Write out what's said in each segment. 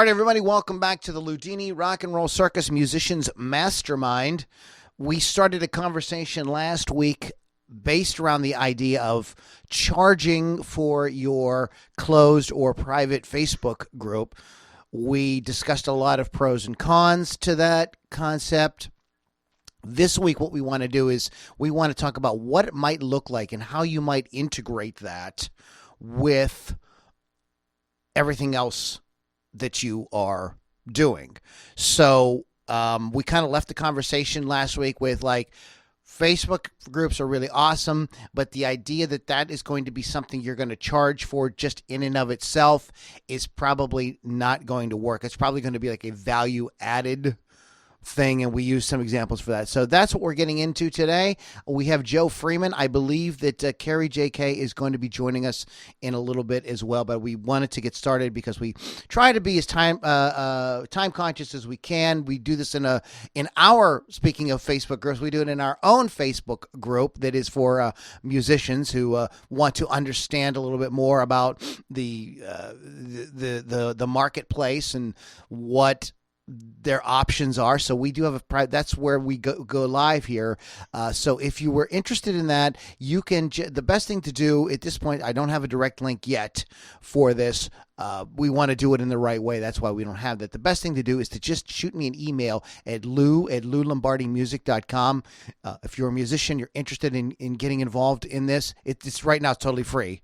All right, everybody, welcome back to the Ludini Rock and Roll Circus Musicians Mastermind. We started a conversation last week based around the idea of charging for your closed or private Facebook group. We discussed a lot of pros and cons to that concept. This week, what we want to do is we want to talk about what it might look like and how you might integrate that with everything else that you are doing. So we kind of left the conversation last week with like, Facebook groups are really awesome, but the idea that that is going to be something you're going to charge for just in and of itself is probably not going to work. It's probably going to be like a value added thing, and we use some examples for that. So that's what we're getting into today. We have Joe Freeman. I believe that Carrie JK is going to be joining us in a little bit as well, but we wanted to get started because we try to be as time conscious as we can. We do this in our, speaking of Facebook groups, we do it in our own Facebook group that is for musicians who want to understand a little bit more about the marketplace and what their options are. So we do have that's where we go live here. So if you were interested in that, you can, the best thing to do at this point, I don't have a direct link yet for this. We want to do it in the right way. That's why we don't have that. The best thing to do is to just shoot me an email at lou@loulombardimusic.com. If you're a musician, you're interested in getting involved in this, it's right now, it's totally free,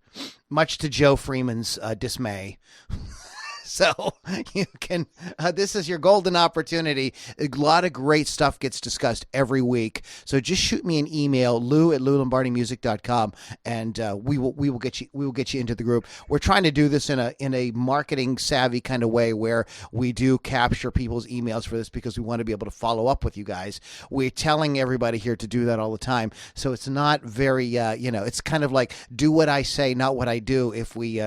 much to Joe Freeman's dismay. So you can, this is your golden opportunity. A lot of great stuff gets discussed every week. So just shoot me an email, lou@loulombardimusic.com, and we will get you into the group. We're trying to do this in a marketing savvy kind of way where we do capture people's emails for this because we want to be able to follow up with you guys. We're telling everybody here to do that all the time. So it's not very, it's kind of like do what I say, not what I do if we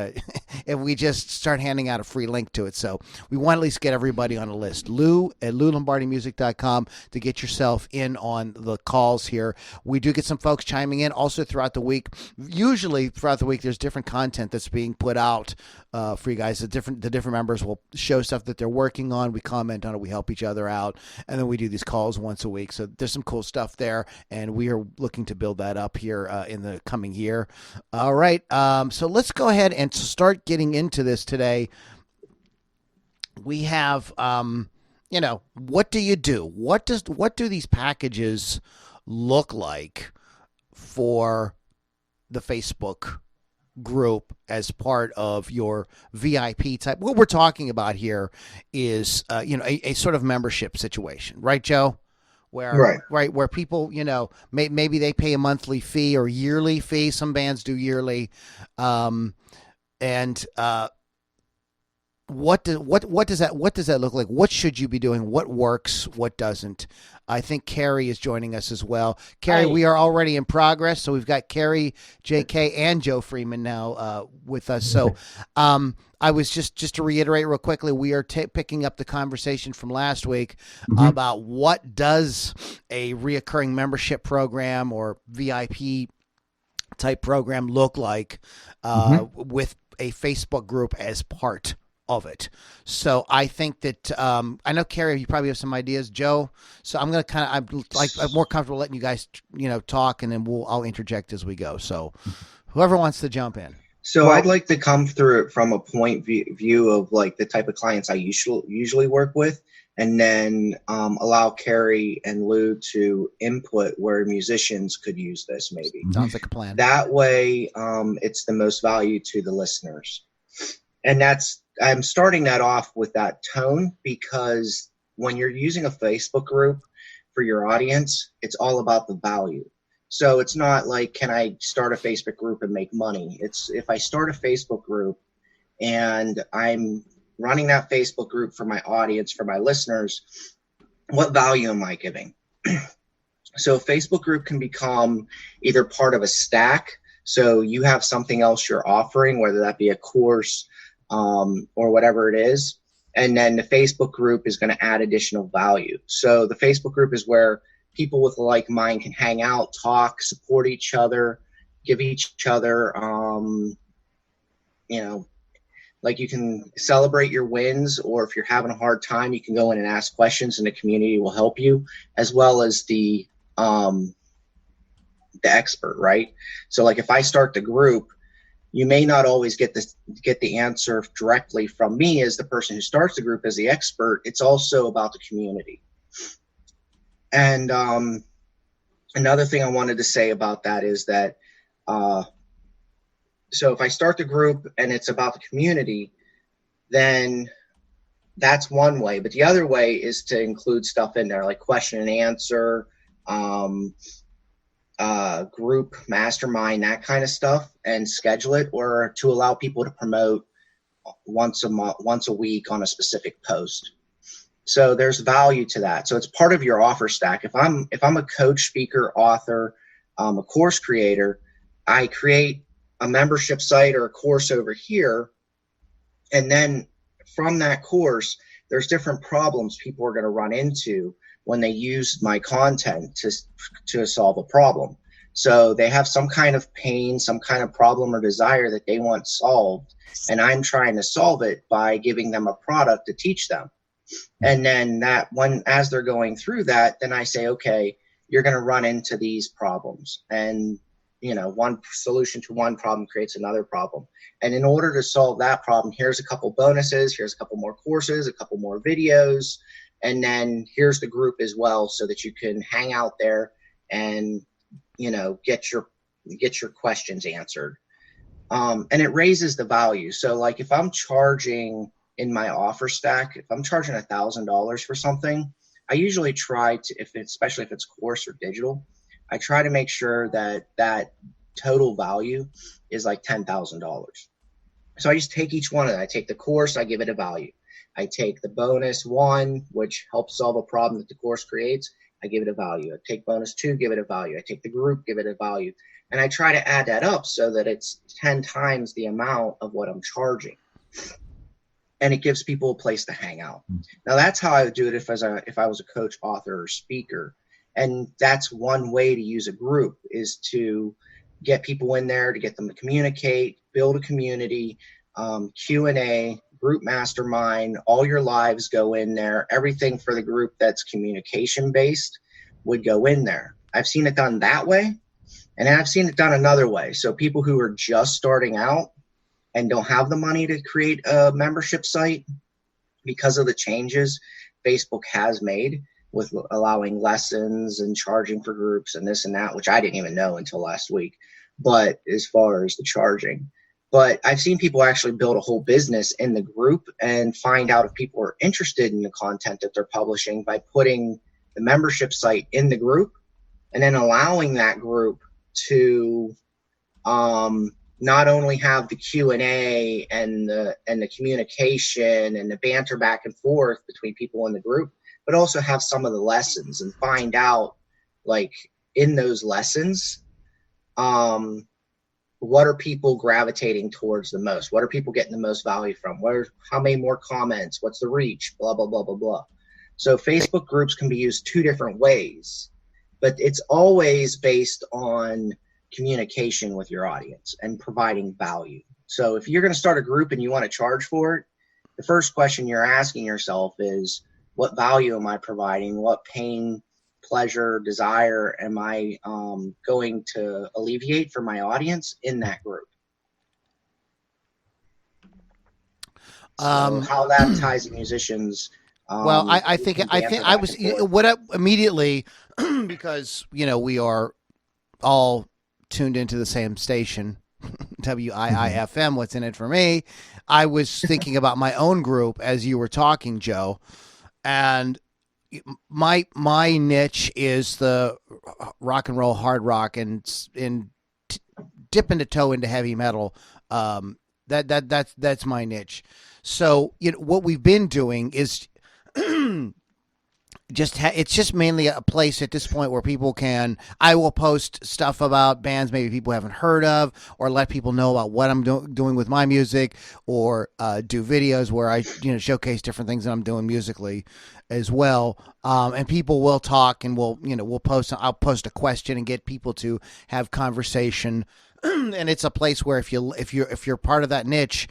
just start handing out a free link to it. So we want to at least get everybody on a list. lou@loulombardimusic.com to get yourself in on the calls here. We do get some folks chiming in also throughout the week. Usually throughout the week, there's different content that's being put out for you guys. The different members will show stuff that they're working on. We comment on it. We help each other out. And then we do these calls once a week. So there's some cool stuff there. And we are looking to build that up here in the coming year. All right. So let's go ahead and start getting into this today. We have, what do you do? What do these packages look like for the Facebook group as part of your VIP type? What we're talking about here is, a sort of membership situation, right, Joe? Where people, maybe they pay a monthly fee or yearly fee. Some bands do yearly, What does that look like? What should you be doing? What works? What doesn't? I think Carrie is joining us as well. Carrie, we are already in progress, so we've got Carrie, JK, and Joe Freeman now with us. So, I was just to reiterate real quickly, we are picking up the conversation from last week about what does a reoccurring membership program or VIP type program look like with a Facebook group as part of it. So I think that I know, Carrie, you probably have some ideas, Joe. So I'm going to I'm more comfortable letting you guys talk, and then I'll interject as we go. So whoever wants to jump in. So I'd like to come through it from a point view of like the type of clients I usually work with, and then allow Carrie and Lou to input where musicians could use this maybe. Sounds like a plan. That way it's the most value to the listeners. And I'm starting that off with that tone because when you're using a Facebook group for your audience, it's all about the value. So it's not like, can I start a Facebook group and make money? It's if I start a Facebook group and I'm running that Facebook group for my audience, for my listeners, what value am I giving? So a Facebook group can become either part of a stack. So you have something else you're offering, whether that be a course, or whatever it is. And then the Facebook group is going to add additional value. So the Facebook group is where people with a like mind can hang out, talk, support each other, give each other, Like, you can celebrate your wins, or if you're having a hard time, you can go in and ask questions, and the community will help you, as well as the expert, right? So like if I start the group, you may not always get the answer directly from me as the person who starts the group as the expert. It's also about the community. And another thing I wanted to say about that is that so if I start the group and it's about the community, then that's one way. But the other way is to include stuff in there like question and answer, group mastermind, that kind of stuff, and schedule it, or to allow people to promote once a week on a specific post. So there's value to that. So it's part of your offer stack. If I'm a coach, speaker, author, a course creator, I create a membership site or a course over here, and then from that course, there's different problems people are going to run into when they use my content to solve a problem. So they have some kind of pain, some kind of problem or desire that they want solved, and I'm trying to solve it by giving them a product to teach them. And then as they're going through that, then I say, okay, you're going to run into these problems, and one solution to one problem creates another problem. And in order to solve that problem, here's a couple bonuses, here's a couple more courses, a couple more videos, and then here's the group as well, so that you can hang out there and get your questions answered. And it raises the value. So like if I'm charging in my offer stack, if I'm charging $1,000 for something, I usually try to, especially if it's course or digital, I try to make sure that total value is like $10,000. So I just take each one of them. I take the course, I give it a value. I take the bonus one, which helps solve a problem that the course creates, I give it a value. I take bonus 2, give it a value. I take the group, give it a value. And I try to add that up so that it's 10 times the amount of what I'm charging. And it gives people a place to hang out. Now that's how I would do it if I was a coach, author, or speaker. And that's one way to use a group, is to get people in there, to get them to communicate, build a community, Q&A, group mastermind, all your lives go in there. Everything for the group that's communication based would go in there. I've seen it done that way, and I've seen it done another way. So people who are just starting out and don't have the money to create a membership site, because of the changes Facebook has made with allowing lessons and charging for groups and this and that, which I didn't even know until last week. But as far as the charging, but I've seen people actually build a whole business in the group and find out if people are interested in the content that they're publishing by putting the membership site in the group, and then allowing that group to not only have the Q&A and the communication and the banter back and forth between people in the group, but also have some of the lessons, and find out, like, in those lessons, what are people gravitating towards the most? What are people getting the most value from? How many more comments? What's the reach? Blah, blah, blah, blah, blah. So Facebook groups can be used 2 different ways, but it's always based on communication with your audience and providing value. So if you're going to start a group and you want to charge for it, the first question you're asking yourself is, what value am I providing? What pain, pleasure, desire am I going to alleviate for my audience in that group? So how that ties to musicians. Well, I think I was immediately because we are all tuned into the same station, WIIFM. What's in it for me? I was thinking about my own group as you were talking, Joe, and my niche is the rock and roll, hard rock, and dip into toe into heavy metal. That's my niche. So what we've been doing is it's just mainly a place at this point where people can. I will post stuff about bands maybe people haven't heard of, or let people know about what I'm doing with my music, or do videos where I showcase different things that I'm doing musically as well. And people will talk, and we'll post. I'll post a question and get people to have conversation. And it's a place where if you're part of that niche,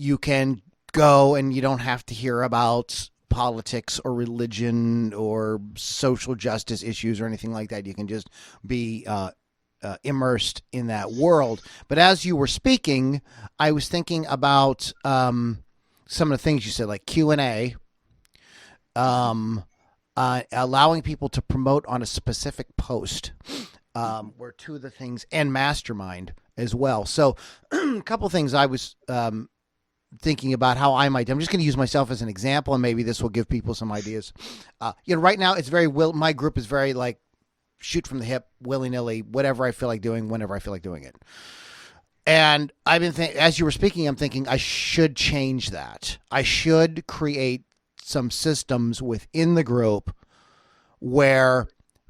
you can go and you don't have to hear about politics or religion or social justice issues or anything like that. You can just be immersed in that world. But as you were speaking, I was thinking about some of the things you said, like Q&A, allowing people to promote on a specific post were two of the things, and mastermind as well. So a couple of things I was thinking about how I might. I'm just going to use myself as an example, and maybe this will give people some ideas. Right now it's very my group is very like shoot from the hip, willy nilly, whatever I feel like doing, whenever I feel like doing it. And I've been as you were speaking, I'm thinking I should change that. I should create some systems within the group where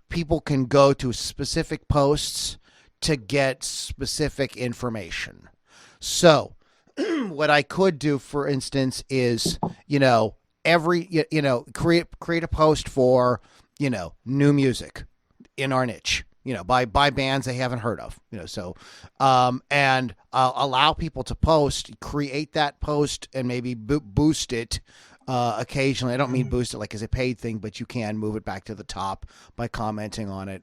people can go to specific posts to get specific information. So what I could do, for instance, is, create a post for, new music in our niche, by bands they haven't heard of, and allow people to post, create that post and maybe boost it occasionally. I don't mean boost it like as a paid thing, but you can move it back to the top by commenting on it,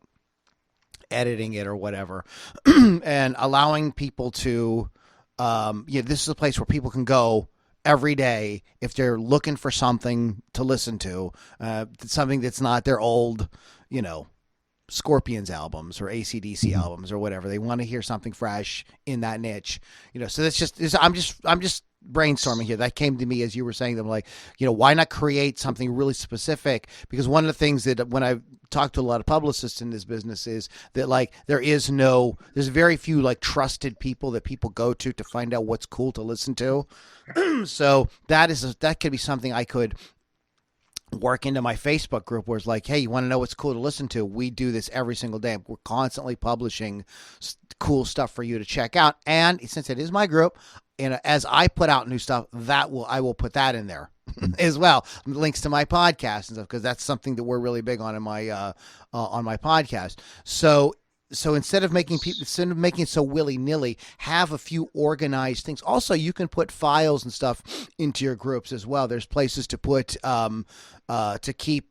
editing it or whatever, and allowing people to, this is a place where people can go every day if they're looking for something to listen to, something that's not their old, Scorpions albums or AC/DC albums or whatever. They want to hear something fresh in that niche, so that's just, I'm just brainstorming here. That came to me as you were saying them, like, why not create something really specific? Because one of the things that when I talk to a lot of publicists in this business is that, like, there's very few like trusted people that people go to find out what's cool to listen to. So that could be something I could work into my Facebook group, where it's like, hey, you want to know what's cool to listen to? We do this every single day. We're constantly publishing cool stuff for you to check out. And since it is my group, as I put out new stuff, I will put that in there as well. Links to my podcast and stuff, because that's something that we're really big on in my on my podcast. So instead of making it so willy-nilly, have a few organized things. Also, you can put files and stuff into your groups as well. There's places to put to keep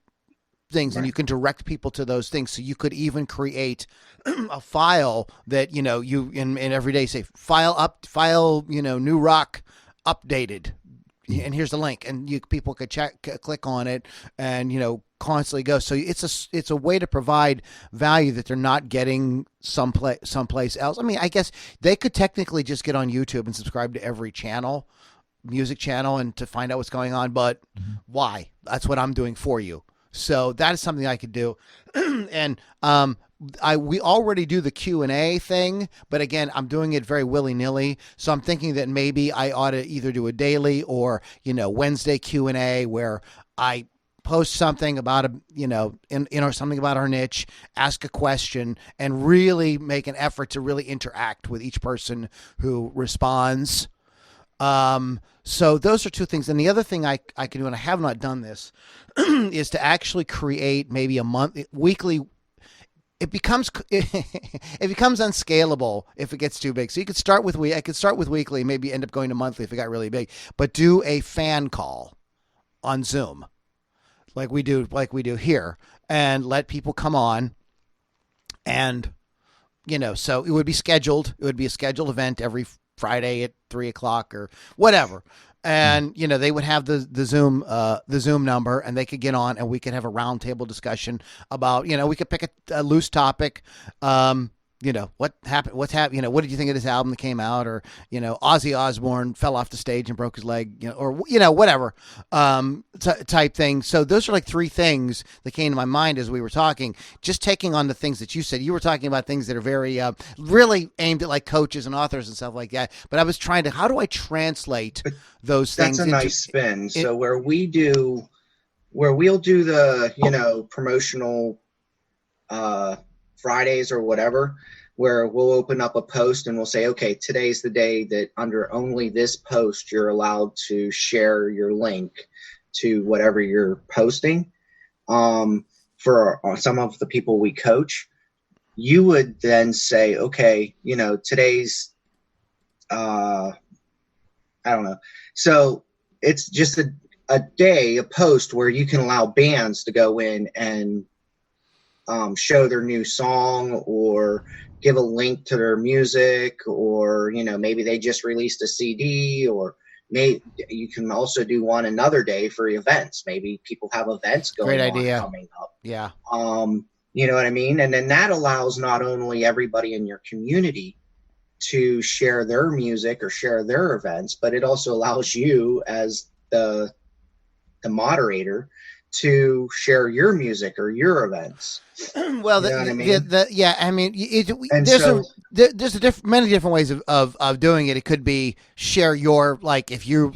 things, right, and you can direct people to those things. So you could even create a file that, you in every day say file, new rock updated, and here's the link, and people could click on it, and constantly go. So it's a way to provide value that they're not getting someplace else. I mean, I guess they could technically just get on YouTube and subscribe to every music channel, and to find out what's going on. But why? That's what I'm doing for you. So that is something I could do. And we already do the Q&A thing, but again, I'm doing it very willy-nilly. So I'm thinking that maybe I ought to either do a daily or, Wednesday Q&A, where I post something about something about our niche, ask a question, and really make an effort to really interact with each person who responds. So those are two things. And the other thing I can do, and I have not done this, is to actually create maybe a weekly. It becomes unscalable if it gets too big. So you could start with I could start with weekly, maybe end up going to monthly if it got really big. But do a fan call on Zoom, like we do here, and let people come on, and so it would be scheduled. It would be a scheduled event every Friday at 3:00 or whatever. And, they would have the Zoom number, and they could get on, and we could have a roundtable discussion about, we could pick a loose topic. What happened? What did you think of this album that came out? Or, Ozzy Osbourne fell off the stage and broke his leg, or, whatever, type thing. So those are like three things that came to my mind as we were talking, just taking on the things that you said. You were talking about things that are very, really aimed at like coaches and authors and stuff like that. But I was trying to, how do I translate those things? That's a nice spin. So where we'll do the, promotional, Fridays or whatever, where we'll open up a post and we'll say, okay, today's the day that under only this post you're allowed to share your link to whatever you're posting. For some of the people we coach, you would then say, okay, today's I I don't know. So it's just a post where you can allow bands to go in and show their new song or give a link to their music, or maybe they just released a CD, or maybe you can also do one another day for events. Maybe people have events Great going on idea. coming up. Yeah. You know what I mean? And then that allows not only everybody in your community to share their music or share their events, but it also allows you as the moderator to share your music or your events. Well, You know what I mean? yeah, I mean, And there's so, many different ways of doing it. It could be share your, like, if you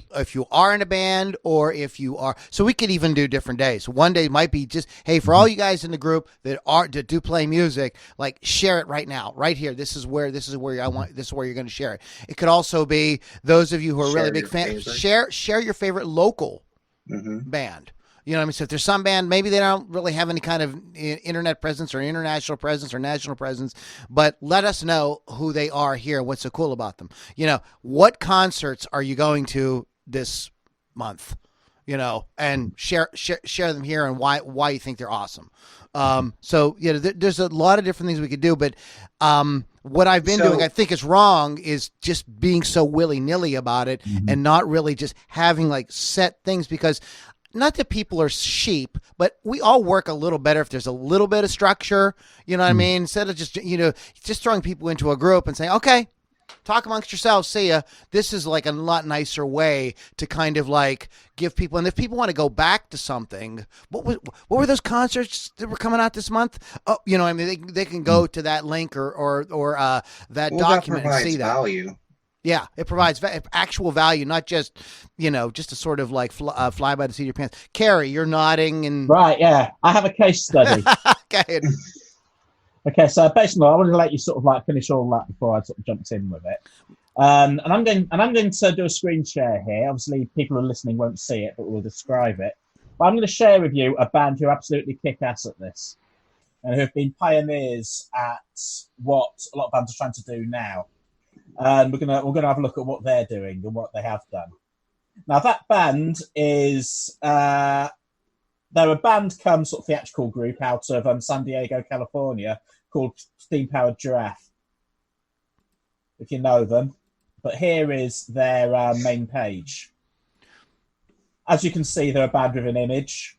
are in a band, or if you are, so we could even do different days. One day might be just, hey, for all you guys in the group that do play music, like, share it right now, right here. This is where this is where you're going to share it. It could also be those of you who are really big fans, share your favorite local band. You know what I mean? So if there's some band, maybe they don't really have any kind of internet presence or international presence or national presence, but let us know who they are here. What's so cool about them? What concerts are you going to this month? And share them here, and why you think they're awesome. So there's a lot of different things we could do, but what I've been doing, I think is wrong, is just being so willy-nilly about it and not really just having like set things, because not that people are sheep, but we all work a little better if there's a little bit of structure. You know what I mean? Instead of just throwing people into a group and saying, okay, talk amongst yourselves, see ya. This is like a lot nicer way to kind of like give people, and if people want to go back to something, what were those concerts that were coming out this month? Oh, I mean, they can go to that link or that document and see that. Value. Yeah, it provides actual value, not just, just a sort of like fly by the seat of your pants. Carrie, you're nodding and right. Yeah, I have a case study. Okay. Okay, so basically, I wanted to let you sort of like finish all that before I sort of jumped in with it. And I'm going to do a screen share here. Obviously, people who are listening won't see it, but we'll describe it. But I'm going to share with you a band who absolutely kick ass at this, and who have been pioneers at what a lot of bands are trying to do now. And we're gonna have a look at what they're doing and what they have done. Now that band is they're a band come sort of theatrical group out of San Diego, California, called Steam Powered Giraffe, if you know them. But here is their main page. As you can see, they're a band with an image,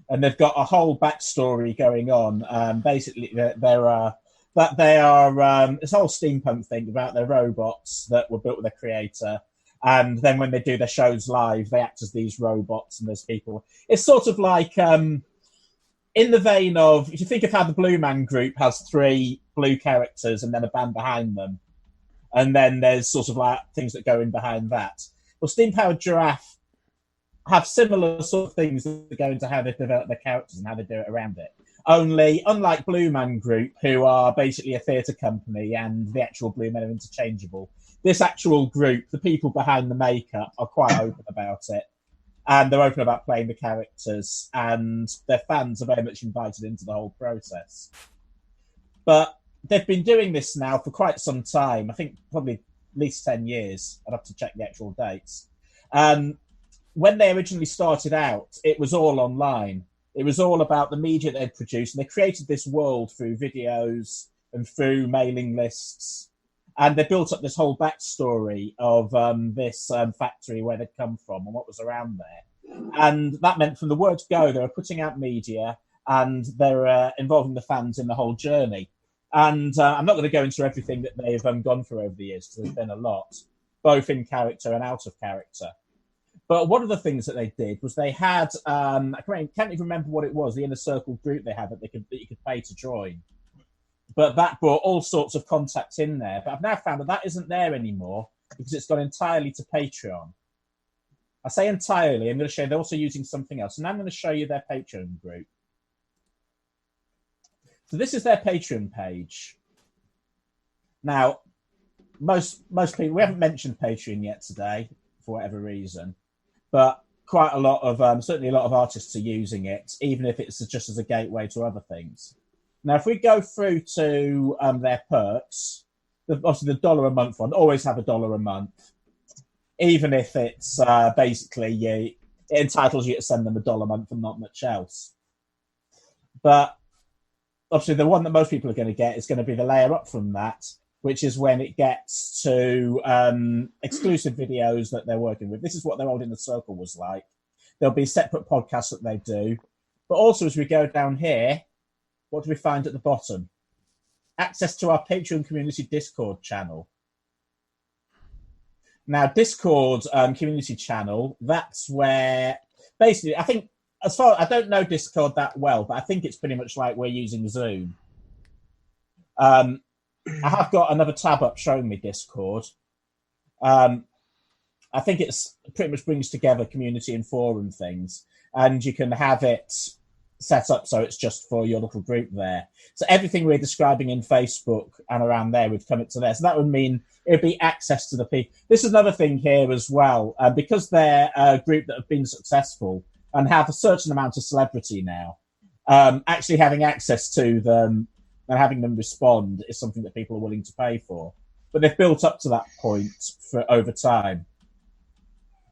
and they've got a whole backstory going on. Basically, they are this whole steampunk thing about their robots that were built with a creator, and then when they do their shows live, they act as these robots, and there's people. It's sort of like in the vein of, if you think of how the Blue Man Group has 3 blue characters and then a band behind them, and then there's sort of like things that go in behind that. Well, Steam Powered Giraffe have similar sort of things that go into how they develop their characters and how they do it around it. Only, unlike Blue Man Group, who are basically a theatre company and the actual Blue Men are interchangeable, this actual group, the people behind the makeup, are quite open about it. And they're open about playing the characters, and their fans are very much invited into the whole process. But they've been doing this now for quite some time. I think probably at least 10 years. I'd have to check the actual dates. When they originally started out, it was all online. It was all about the media they'd produced, and they created this world through videos and through mailing lists. And they built up this whole backstory of this factory, where they'd come from and what was around there. And that meant from the word go, they were putting out media, and they're involving the fans in the whole journey. And I'm not going to go into everything that they've gone through over the years, because there's been a lot, both in character and out of character. But one of the things that they did was they had, I can't even remember what it was, the inner circle group they had that you could pay to join. But that brought all sorts of contacts in there. But I've now found that isn't there anymore, because it's gone entirely to Patreon. I say entirely, I'm going to show you they're also using something else. And now I'm going to show you their Patreon group. So this is their Patreon page. Now, most people, we haven't mentioned Patreon yet today, for whatever reason. But quite a lot of, certainly a lot of artists are using it, even if it's just as a gateway to other things. Now, if we go through to their perks, obviously the $1 a month one, always have $1 a month. even if it's basically it entitles you to send them $1 a month and not much else. But obviously, the one that most people are going to get is going to be the layer up from that, which is when it gets to exclusive videos that they're working with. This is what their Old Inner Circle was like. There'll be separate podcasts that they do. But also, as we go down here, what do we find at the bottom? Access to our Patreon community Discord channel. Now, Discord community channel, that's where basically, I think, I don't know Discord that well, but I think it's pretty much like we're using Zoom. I have got another tab up showing me Discord. I think it's pretty much brings together community and forum things, and you can have it set up so it's just for your little group there. So everything we're describing in Facebook and around there would come into there. So that would mean it would be access to the people. This is another thing here as well, because they're a group that have been successful and have a certain amount of celebrity now. Actually having access to them and having them respond is something that people are willing to pay for. But they've built up to that point for over time.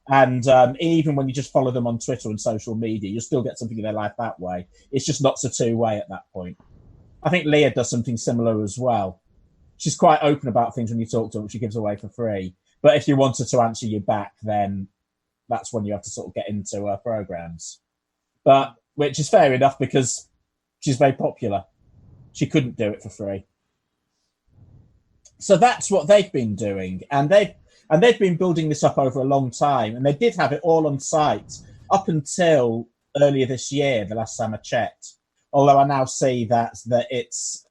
And even when you just follow them on Twitter and social media, you'll still get something in their life that way. It's just not so two-way at that point. I think Leah does something similar as well. She's quite open about things when you talk to her, which she gives away for free. But if you wanted to answer you back, then that's when you have to sort of get into her programs. But which is fair enough because she's very popular. She couldn't do it for free. So that's what they've been doing. And they've been building this up over a long time. And they did have it all on site up until earlier this year, the last time I checked. Although I now see that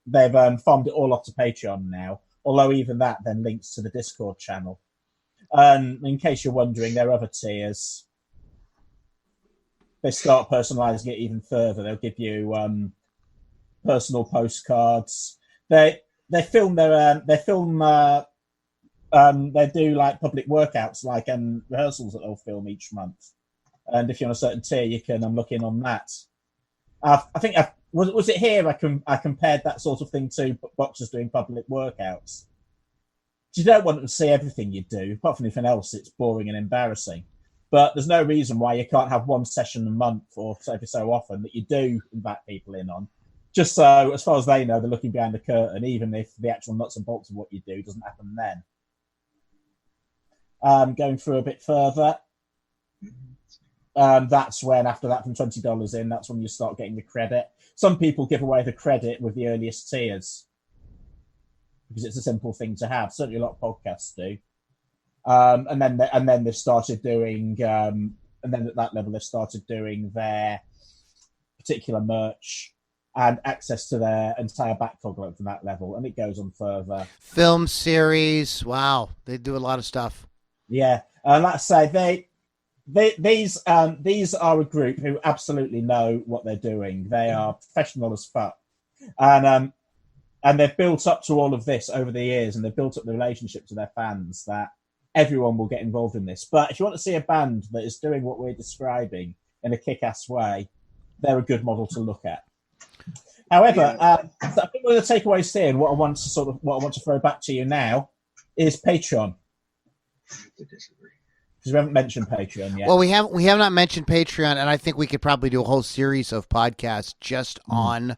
they've farmed it all off to Patreon now. Although even that then links to the Discord channel. In case you're wondering, there are other tiers. They start personalizing it even further. They'll give you personal postcards. They film they do like public workouts, like rehearsals that they'll film each month. And if you're on a certain tier, you can look in on that. I think was it here I compared that sort of thing to boxers doing public workouts. You don't want them to see everything you do. Apart from anything else, it's boring and embarrassing. But there's no reason why you can't have one session a month or every so often that you do invite people in on. Just so, as far as they know, they're looking behind the curtain, even if the actual nuts and bolts of what you do doesn't happen then. Going through a bit further, that's when, after that, from $20 in, that's when you start getting the credit. Some people give away the credit with the earliest tiers because it's a simple thing to have. Certainly a lot of podcasts do. And then they've started doing, and then at that level, they've started doing their particular merch and access to their entire back catalog from that level, and it goes on further. Film series, wow, they do a lot of stuff. Yeah, like I say, these are a group who absolutely know what they're doing. They are professional as fuck, and they've built up to all of this over the years, and they've built up the relationship to their fans that everyone will get involved in this. But if you want to see a band that is doing what we're describing in a kick-ass way, they're a good model to look at. However, so I think one of the takeaways here, and what I want to throw back to you now, is Patreon. Because we haven't mentioned Patreon yet. Well, we have not mentioned Patreon, and I think we could probably do a whole series of podcasts just on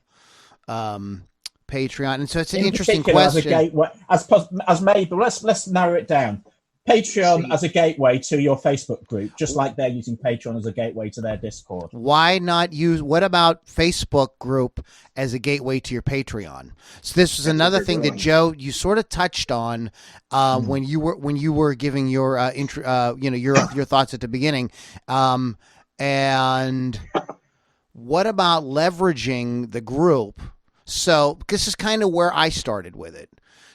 Patreon. And so it's an interesting question. Let's narrow it down. Patreon as a gateway to your Facebook group, just like they're using Patreon as a gateway to their Discord. Why not what about Facebook group as a gateway to your Patreon? So this was another thing that Joe, you sort of touched on when you were giving your your thoughts at the beginning. And what about leveraging the group? So this is kind of where I started with it.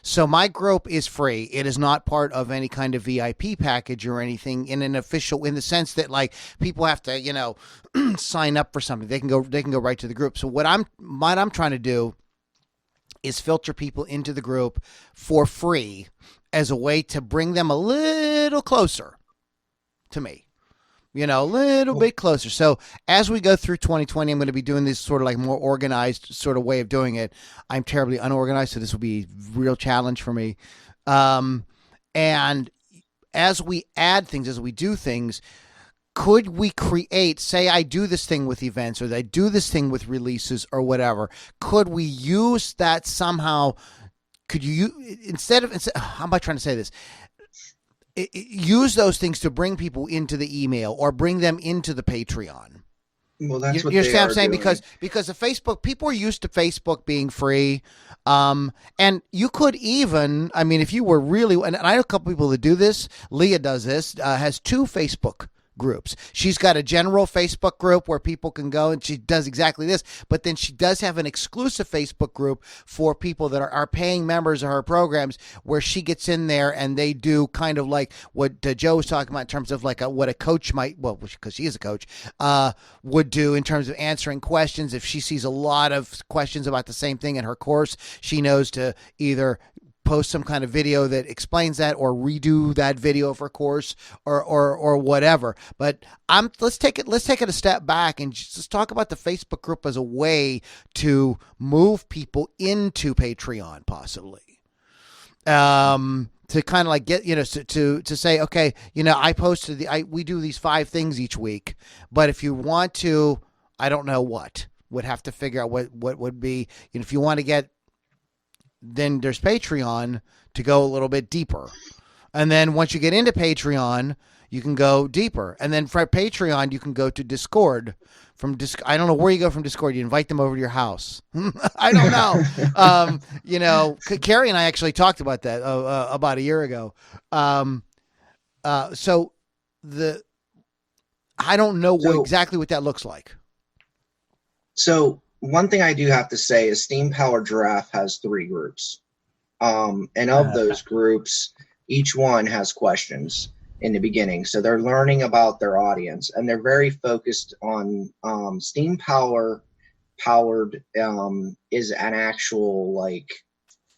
So my group is free. It is not part of any kind of VIP package or anything in the sense that like people have to, sign up for something. They can go right to the group. So what I'm trying to do is filter people into the group for free as a way to bring them a little closer to me. A little bit closer. So as we go through 2020, I'm going to be doing this sort of like more organized sort of way of doing it. I'm terribly unorganized, so this will be a real challenge for me. And as we add things, as we do things, could we create, say I do this thing with events or I do this thing with releases or whatever, could we use that somehow? Could you, instead of, how am I trying to say this? Use those things to bring people into the email or bring them into the Patreon. Well, that's what you they understand what I'm are saying? doing. Because the Facebook, people are used to Facebook being free. And you could even, I mean, if you were really, and I know a couple people that do this, Leah does this, has 2 Facebook groups. She's got a general Facebook group where people can go, and she does exactly this, but then she does have an exclusive Facebook group for people that are paying members of her programs, where she gets in there and they do kind of like what Joe was talking about in terms of like what a coach might, well, because she is a coach, would do in terms of answering questions. If she sees a lot of questions about the same thing in her course, she knows to either post some kind of video that explains that or redo that video of her course or whatever. But let's take it a step back and just talk about the Facebook group as a way to move people into Patreon, possibly. To kind of like get, to say, okay, I posted we do these 5 things each week, but if you want to, I don't know what, would have to figure out what would be, if you want to get, then there's Patreon to go a little bit deeper. And then once you get into Patreon, you can go deeper. And then for Patreon, you can go to Discord. I don't know where you go from Discord. You invite them over to your house. I don't know. Carrie and I actually talked about that about a year ago. So I don't know exactly what that looks like. So one thing I do have to say is Steam Powered Giraffe has 3 groups. And of those groups, each one has questions in the beginning. So they're learning about their audience, and they're very focused on Steam Powered is an actual like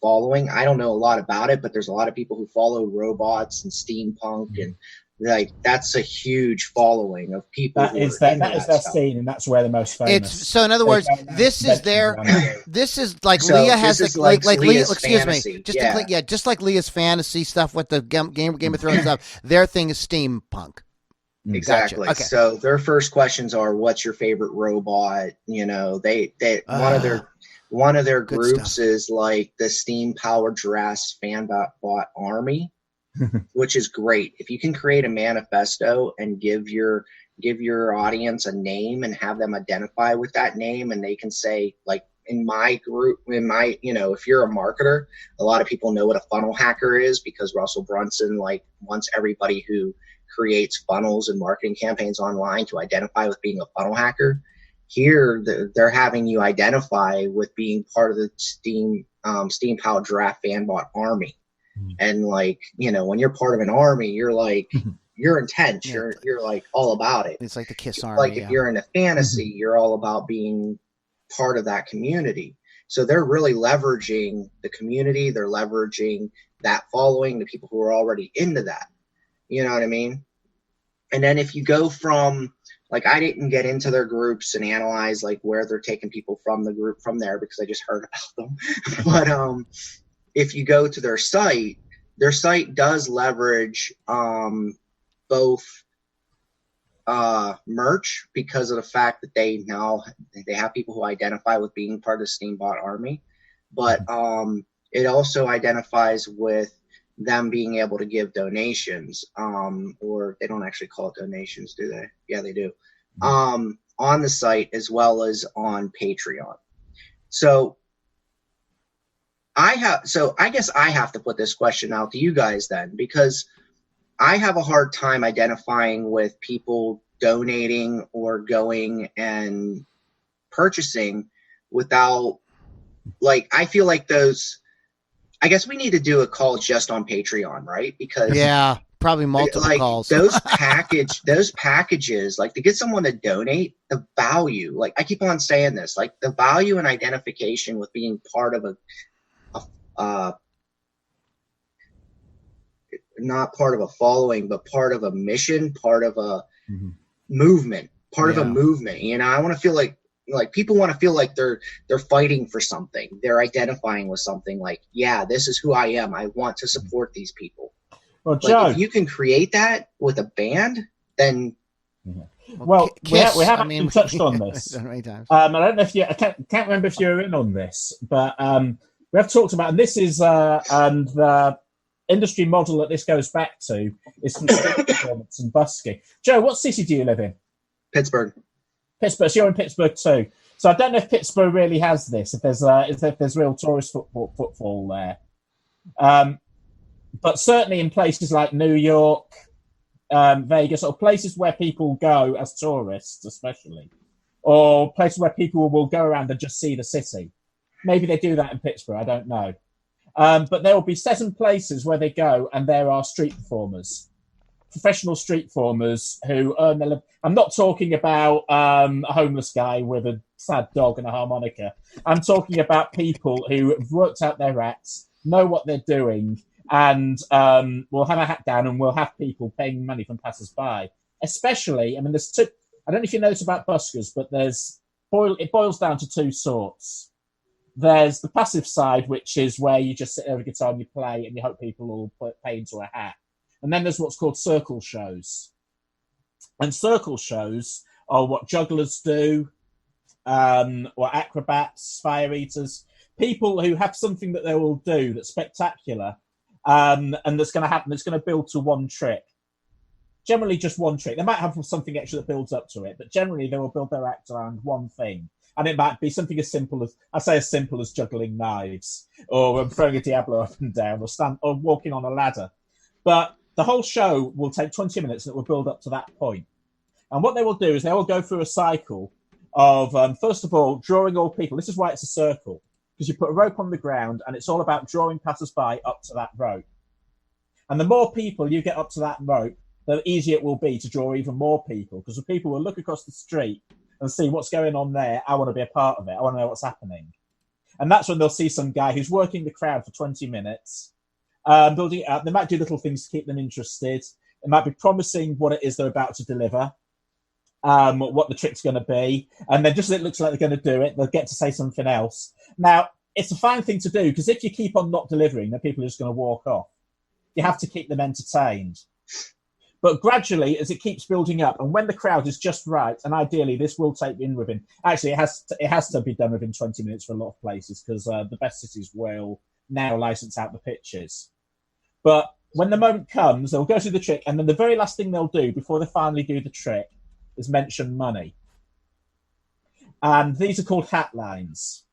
following. I don't know a lot about it, but there's a lot of people who follow robots and steampunk, and like that's a huge following of people. That is their scene, and that's where they're most famous. So in other words, this is like so Leah has like Leah. Excuse me, just like Leah's fantasy stuff with the Game of Thrones stuff. Their thing is steampunk. Exactly. Gotcha. Okay. So their first questions are, "What's your favorite robot?" One of their groups is like the Steam Powered Giraffe fan bot army. Which is great. If you can create a manifesto and give your audience a name and have them identify with that name, and they can say, like in my group, if you're a marketer, a lot of people know what a funnel hacker is because Russell Brunson wants everybody who creates funnels and marketing campaigns online to identify with being a funnel hacker. Here, they're having you identify with being part of the Steam Powered Giraffe fanbot army. And when you're part of an army, you're like, you're intense. You're like all about it. It's like the KISS army. Like if you're in a fantasy, you're all about being part of that community. So they're really leveraging the community. They're leveraging that following, the people who are already into that. You know what I mean? And then if you go from, I didn't get into their groups and analyze where they're taking people from the group from there because I just heard about them. But if you go to their site does leverage both merch because of the fact that they have people who identify with being part of the Steambot army, but it also identifies with them being able to give donations, or they don't actually call it donations, do they? Yeah, they do. On the site as well as on Patreon. So I guess I have to put this question out to you guys then, because I have a hard time identifying with people donating or going and purchasing without, I feel like those, I guess we need to do a call just on Patreon, right? Because yeah, probably multiple calls. those packages, to get someone to donate, the value, I keep on saying this, the value and identification with being part of not part of a following, but part of a mission, part of a movement, of a movement. I want to feel like people want to feel like they're fighting for something. They're identifying with something. Yeah, this is who I am. I want to support these people. Well, Like, Joe, if you can create that with a band, then well, Kiss, we have I mean, actually touched on this. done many times. I don't know if you, I can't remember if you're in on this, but we have talked about, and this is, and the industry model that this goes back to is from street performance and busking. Joe, what city do you live in? Pittsburgh. Pittsburgh. So you're in Pittsburgh too. So I don't know if Pittsburgh really has this. If there's real tourist footfall there, but certainly in places like New York, Vegas, or places where people go as tourists, especially, or places where people will go around and just see the city. Maybe they do that in Pittsburgh. I don't know. But there will be certain places where they go and there are street performers, professional street performers who earn their living. I'm not talking about a homeless guy with a sad dog and a harmonica. I'm talking about people who have worked out their acts, know what they're doing, and will have a hat down and will have people paying money from passers-by. Especially, I mean, there's two. I don't know if you notice about buskers, but it boils down to two sorts. There's the passive side, which is where you just sit there with a guitar and you play and you hope people will pay into a hat. And then there's what's called circle shows. And circle shows are what jugglers do, or acrobats, fire eaters, people who have something that they will do that's spectacular, and that's going to happen, that's going to build to one trick. Generally just one trick. They might have something extra that builds up to it, but generally they will build their act around one thing. And it might be something as simple as juggling knives, or throwing a Diablo up and down, or walking on a ladder. But the whole show will take 20 minutes and it will build up to that point. And what they will do is they will go through a cycle of, first of all, drawing all people. This is why it's a circle, because you put a rope on the ground and it's all about drawing passers-by up to that rope. And the more people you get up to that rope, the easier it will be to draw even more people, because the people will look across the street and see what's going on there. I want to be a part of it. I want to know what's happening. And that's when they'll see some guy who's working the crowd for 20 minutes, building it up. They might do little things to keep them interested. It might be promising what it is they're about to deliver, what the trick's going to be. And then just as it looks like they're going to do it, they'll get to say something else. Now, it's a fine thing to do, because if you keep on not delivering, then people are just going to walk off. You have to keep them entertained. But gradually, as it keeps building up, and when the crowd is just right, and ideally this will take in within, actually it has to be done within 20 minutes for a lot of places, because the best cities will now license out the pitches. But when the moment comes, they'll go through the trick, and then the very last thing they'll do before they finally do the trick is mention money. And these are called hat lines.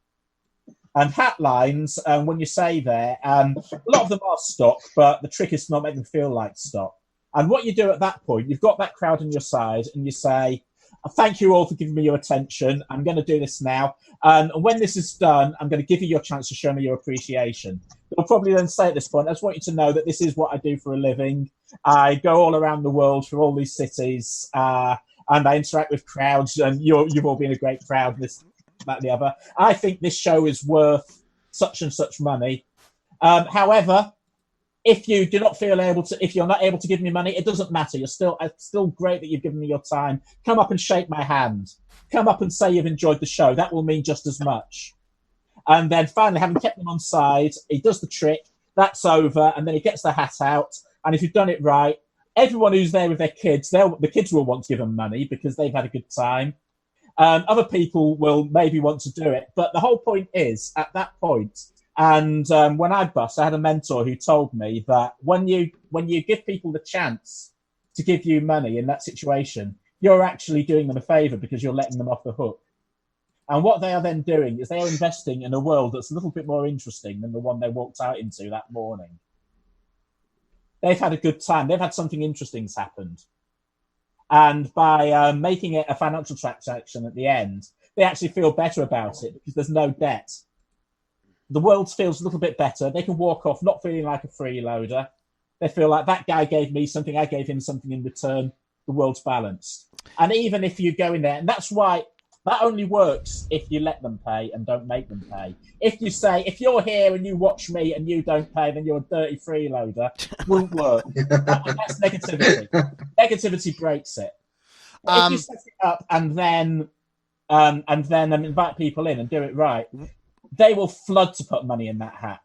And hat lines, when you say there, a lot of them are stock, but the trick is to not make them feel like stock. And what you do at that point, you've got that crowd on your side, and you say, thank you all for giving me your attention. I'm going to do this now. And when this is done, I'm going to give you your chance to show me your appreciation. They'll probably then say at this point, I just want you to know that this is what I do for a living. I go all around the world through all these cities, and I interact with crowds, and you've all been a great crowd, this, that, and the other. I think this show is worth such and such money. However, if you do not feel able to, if you're not able to give me money, it doesn't matter. It's still great that you've given me your time. Come up and shake my hand. Come up and say you've enjoyed the show. That will mean just as much. And then finally, having kept them on side, he does the trick. That's over. And then he gets the hat out. And if you've done it right, everyone who's there with their kids, the kids will want to give them money because they've had a good time. Other people will maybe want to do it. But the whole point is, at that point, and when I bust, I had a mentor who told me that when you give people the chance to give you money in that situation, you're actually doing them a favor because you're letting them off the hook. And what they are then doing is they are investing in a world that's a little bit more interesting than the one they walked out into that morning. They've had a good time. They've had something interesting's happened. And by making it a financial transaction at the end, they actually feel better about it because there's no debt. The world feels a little bit better. They can walk off not feeling like a freeloader. They feel like that guy gave me something, I gave him something in return. The world's balanced. And even if you go in there, and that's why that only works if you let them pay and don't make them pay. If you say, if you're here and you watch me and you don't pay, then you're a dirty freeloader, it won't work. That's negativity. Negativity breaks it. If you set it up and then invite people in and do it right, they will flood to put money in that hat.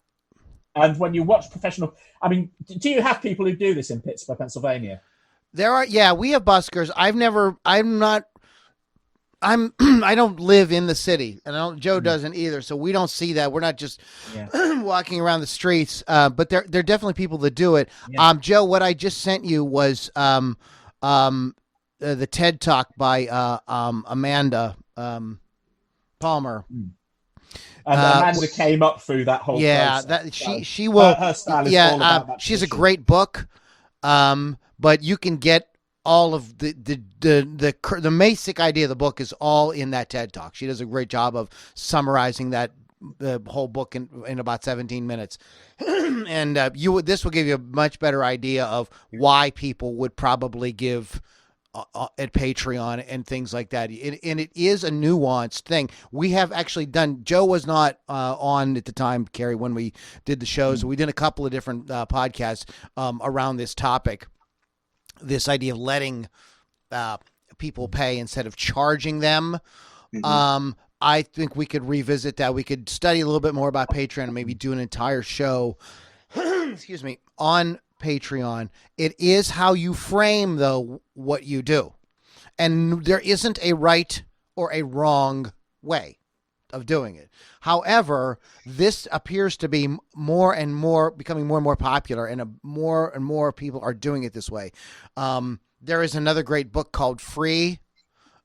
And when you watch professional, I mean, do you have people who do this in Pittsburgh, Pennsylvania? There are, yeah, we have buskers. I don't live in the city, and Joe doesn't either. So we don't see that. We're not just walking around the streets, but there are definitely people that do it. Yeah. Joe, what I just sent you was the TED Talk by Amanda Palmer. And Amanda came up through that whole process. That she will. Her style is all about that. She's a great book, but you can get all of the basic idea of the book is all in that TED Talk. She does a great job of summarizing the whole book in about 17 minutes. And this will give you a much better idea of why people would probably give at Patreon and things like that. And it is a nuanced thing. We have actually done, Joe was not on at the time, Carrie, when we did the shows. We did a couple of different podcasts around this topic. This idea of letting people pay instead of charging them. I think we could revisit that. We could study a little bit more about Patreon and maybe do an entire show, excuse me, on Patreon. It is how you frame, though, what you do. And there isn't a right or a wrong way of doing it. However, this appears to be more and more becoming more and more popular, and more and more people are doing it this way. There is another great book called Free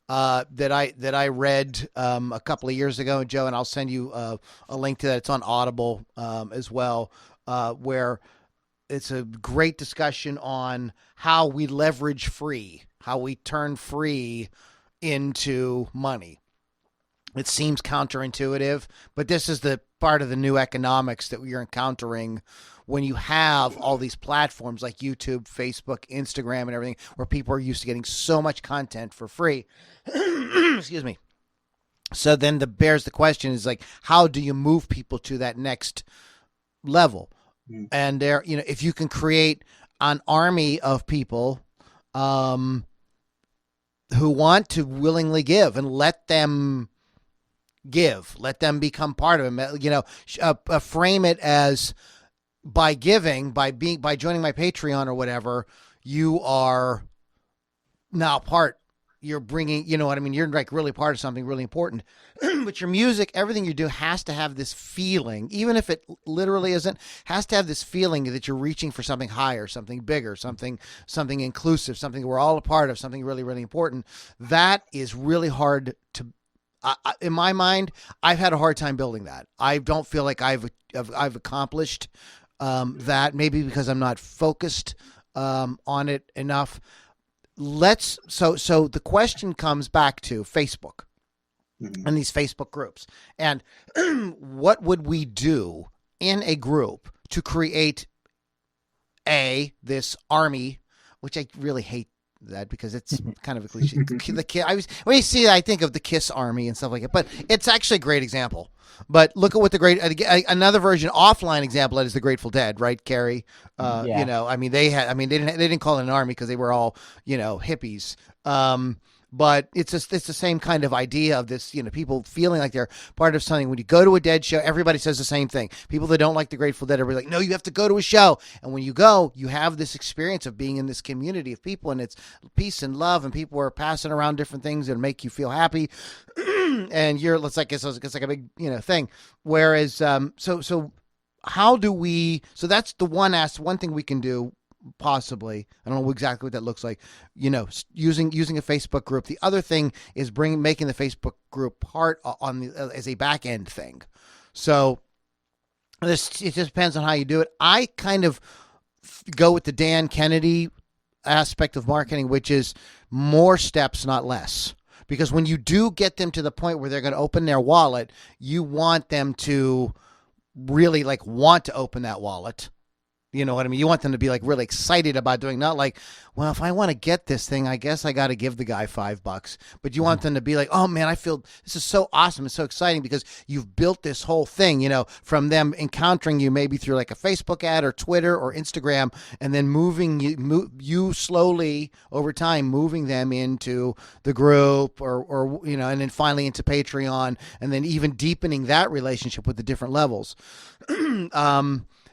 that I read a couple of years ago, Joe, and I'll send you a link to that. It's on Audible as well, where it's a great discussion on how we leverage free, how we turn free into money. It seems counterintuitive, but this is the part of the new economics that we're encountering when you have all these platforms like YouTube, Facebook, Instagram, and everything, where people are used to getting so much content for free. Excuse me. So then bears the question is like, how do you move people to that next level? And there, if you can create an army of people who want to willingly give, and let them give, let them become part of it, frame it as by giving, by joining my Patreon or whatever, you are now you're bringing, you know what I mean? You're like really part of something really important. But your music, everything you do has to have this feeling, even if it literally isn't, has to have this feeling that you're reaching for something higher, something bigger, something inclusive, something we're all a part of, something really, really important. That is really hard to, in my mind, I've had a hard time building that. I don't feel like I've accomplished that, maybe because I'm not focused on it enough. So the question comes back to Facebook and these Facebook groups, and what would we do in a group to create this army, which I really hate that because it's kind of a cliche. When you see it, I think of the KISS Army and stuff like that, but it's actually a great example. But look at what another version, offline example, that is the Grateful Dead, right, Carrie? They didn't call it an army because they were all, hippies. But it's the same kind of idea of this, people feeling like they're part of something. When you go to a Dead show, everybody says the same thing. People that don't like the Grateful Dead, everybody's like, no, you have to go to a show. And when you go, you have this experience of being in this community of people, and it's peace and love, and people are passing around different things that make you feel happy. And it's like a big, thing. Whereas, so how do we? So that's the one thing we can do. Possibly, I don't know exactly what that looks like. Using a Facebook group. The other thing is making the Facebook group part as a back end thing. So it just depends on how you do it. I kind of go with the Dan Kennedy aspect of marketing, which is more steps, not less. Because when you do get them to the point where they're going to open their wallet, you want them to really want to open that wallet. You know what I mean? You want them to be really excited about doing, not like, well, if I want to get this thing, I guess I got to give the guy $5. But you want them to be like, oh man, I feel this is so awesome. It's so exciting because you've built this whole thing, from them encountering you maybe through a Facebook ad or Twitter or Instagram, and then moving you slowly over time, moving them into the group or and then finally into Patreon, and then even deepening that relationship with the different levels.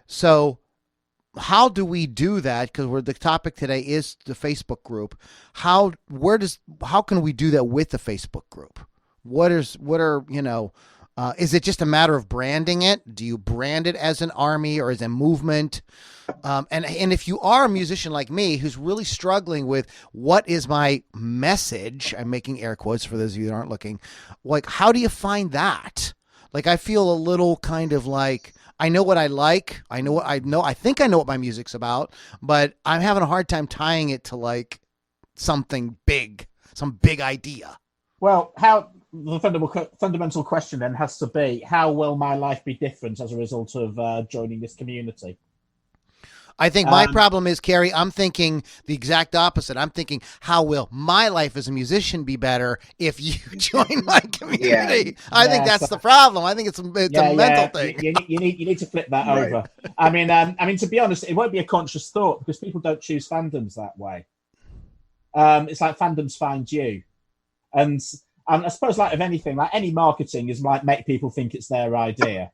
So how do we do that? Because the topic today is the Facebook group. How can we do that with the Facebook group? Is it just a matter of branding it? Do you brand it as an army or as a movement? And if you are a musician like me who's really struggling with what is my message, I'm making air quotes for those of you that aren't looking, like, how do you find that? Like, I feel a little kind of like, I know what I like. I think I know what my music's about, but I'm having a hard time tying it to like something big, some big idea. Well, the fundamental question then has to be, how will my life be different as a result of joining this community? I think my problem is, Carrie, I'm thinking the exact opposite. I'm thinking, how will my life as a musician be better if you join my community? I think that's the problem. I think it's a mental thing. You need to flip that over. I mean, to be honest, it won't be a conscious thought because people don't choose fandoms that way. It's like fandoms find you, and I suppose, like, of anything, like any marketing is like make people think it's their idea.